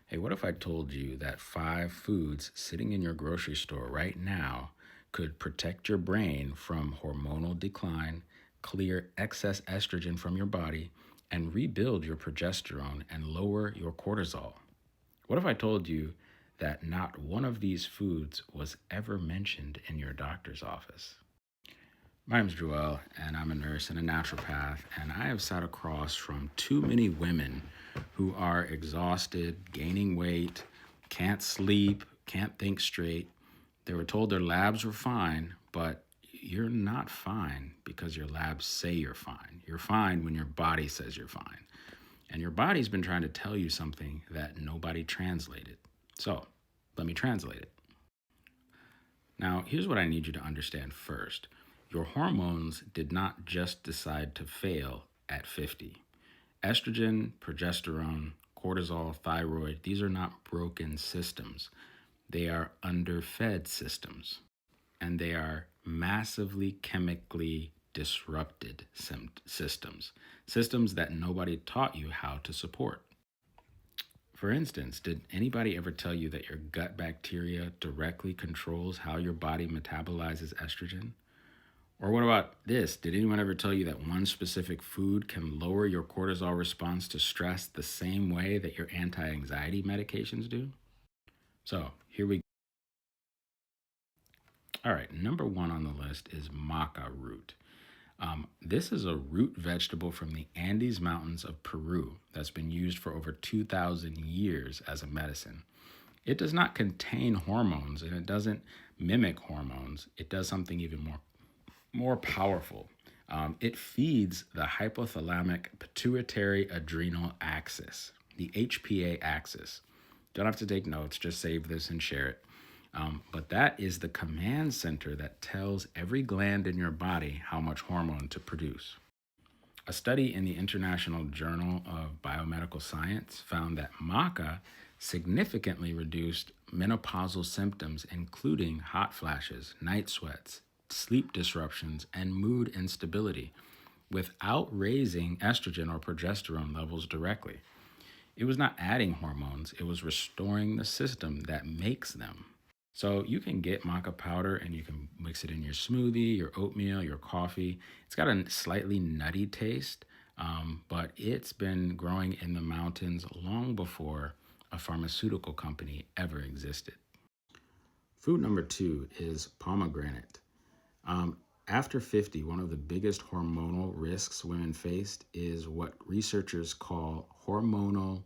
Hey, what if I told you that 5 foods sitting in your grocery store right now could protect your brain from hormonal decline, clear excess estrogen from your body, and rebuild your progesterone and lower your cortisol? What if I told you that not one of these foods was ever mentioned in your doctor's office? My name is Joel, and I'm a nurse and a naturopath, and I have sat across from too many women who are exhausted, gaining weight, can't sleep, can't think straight. They were told their labs were fine, but you're not fine because your labs say you're fine. You're fine when your body says you're fine. And your body's been trying to tell you something that nobody translated. So, let me translate it. Now, here's what I need you to understand first. Your hormones did not just decide to fail at 50. Estrogen, progesterone, cortisol, thyroid, these are not broken systems. They are underfed systems, and they are massively chemically disrupted systems that nobody taught you how to support. For instance, did anybody ever tell you that your gut bacteria directly controls how your body metabolizes estrogen? Or what about this? Did anyone ever tell you that one specific food can lower your cortisol response to stress the same way that your anti-anxiety medications do? So here we go. All right, number 1 on the list is maca root. This is a root vegetable from the Andes Mountains of Peru that's been used for over 2,000 years as a medicine. It does not contain hormones, and it doesn't mimic hormones. It does something even more powerful. It feeds the hypothalamic pituitary adrenal axis, the HPA axis. Don't have to take notes, just save this and share it. But that is the command center that tells every gland in your body how much hormone to produce. A study in the International Journal of Biomedical Science found that maca significantly reduced menopausal symptoms, including hot flashes, night sweats, sleep disruptions, and mood instability, without raising estrogen or progesterone levels directly. It was not adding hormones, it was restoring the system that makes them. So you can get maca powder and you can mix it in your smoothie, your oatmeal, your coffee. It's got a slightly nutty taste, but it's been growing in the mountains long before a pharmaceutical company ever existed. Food number 2 is pomegranate. After 50, one of the biggest hormonal risks women faced is what researchers call hormonal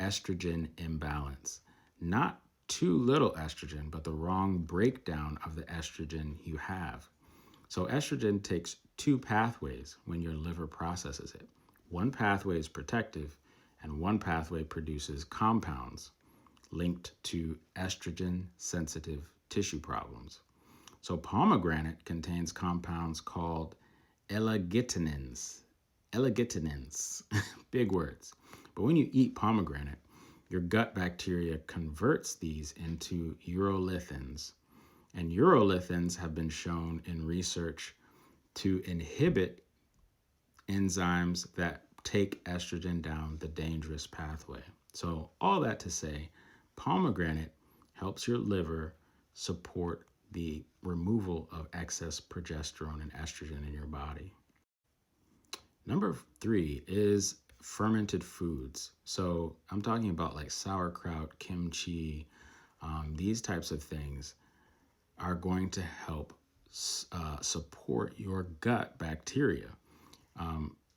estrogen imbalance. Not too little estrogen, but the wrong breakdown of the estrogen you have. So estrogen takes 2 pathways when your liver processes it. One pathway is protective, and one pathway produces compounds linked to estrogen-sensitive tissue problems. So pomegranate contains compounds called L-argitinins, big words. But when you eat pomegranate, your gut bacteria converts these into urolithins. And urolithins have been shown in research to inhibit enzymes that take estrogen down the dangerous pathway. So all that to say, pomegranate helps your liver support the removal of excess progesterone and estrogen in your body. Number 3 is fermented foods. So I'm talking about like sauerkraut, kimchi, these types of things are going to help support your gut bacteria.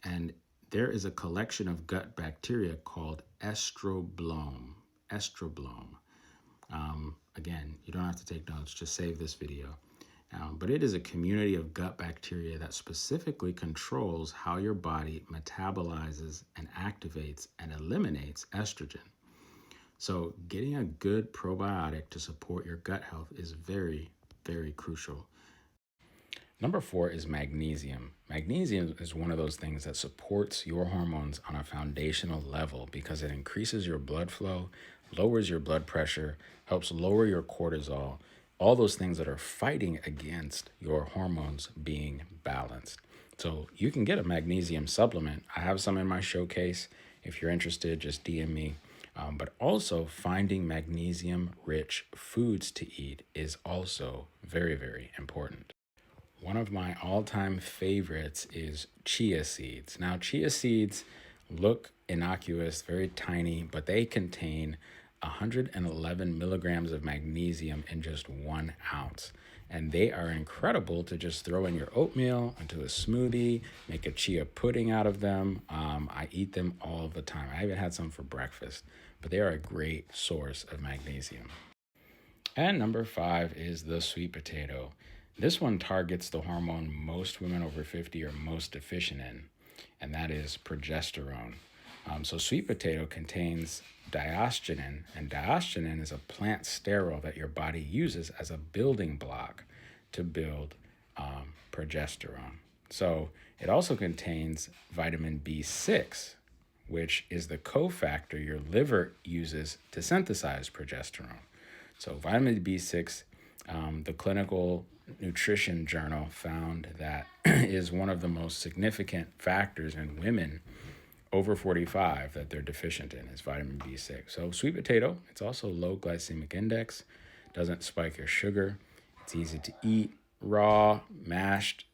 And there is a collection of gut bacteria called estroblome. Again, you don't have to take notes, just save this video. But it is a community of gut bacteria that specifically controls how your body metabolizes and activates and eliminates estrogen. So getting a good probiotic to support your gut health is very, very crucial. Number 4 is magnesium. Magnesium is one of those things that supports your hormones on a foundational level because it increases your blood flow, lowers your blood pressure, helps lower your cortisol, all those things that are fighting against your hormones being balanced. So you can get a magnesium supplement. I have some in my showcase. If you're interested, just DM me. But also finding magnesium-rich foods to eat is also very, very important. One of my all-time favorites is chia seeds. Now, chia seeds look innocuous, very tiny, but they contain 111 milligrams of magnesium in just 1 ounce. And they are incredible to just throw in your oatmeal, into a smoothie, make a chia pudding out of them. I eat them all the time. I even had some for breakfast, but they are a great source of magnesium. And number 5 is the sweet potato. This one targets the hormone most women over 50 are most deficient in, and that is progesterone. So sweet potato contains diosgenin, and diosgenin is a plant sterol that your body uses as a building block to build progesterone. So it also contains vitamin B6, which is the cofactor your liver uses to synthesize progesterone. So vitamin B6, the Clinical Nutrition Journal found that is one of the most significant factors in women over 45 that they're deficient in is vitamin B6. So sweet potato, it's also low glycemic index, doesn't spike your sugar. It's easy to eat, raw, mashed,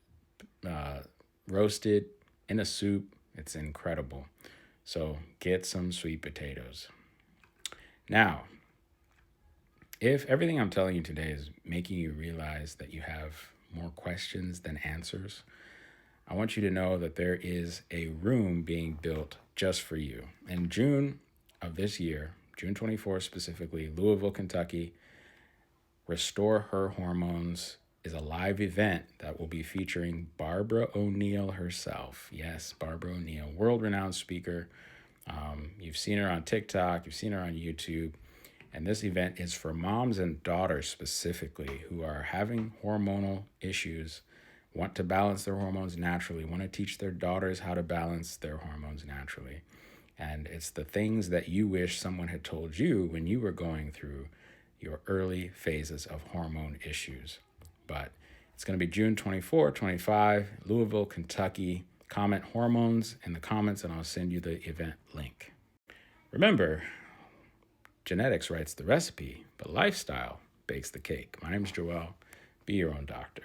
roasted, in a soup. It's incredible. So get some sweet potatoes. Now, if everything I'm telling you today is making you realize that you have more questions than answers, I want you to know that there is a room being built just for you. In June of this year, June 24th specifically, Louisville, Kentucky, Restore Her Hormones is a live event that will be featuring Barbara O'Neill herself. Yes, Barbara O'Neill, world-renowned speaker. You've seen her on TikTok, you've seen her on YouTube. And this event is for moms and daughters specifically who are having hormonal issues, want to balance their hormones naturally, want to teach their daughters how to balance their hormones naturally. And it's the things that you wish someone had told you when you were going through your early phases of hormone issues. But it's going to be June 24, 25, Louisville, Kentucky. Comment hormones in the comments and I'll send you the event link. Remember, genetics writes the recipe, but lifestyle bakes the cake. My name is Joel. Be your own doctor.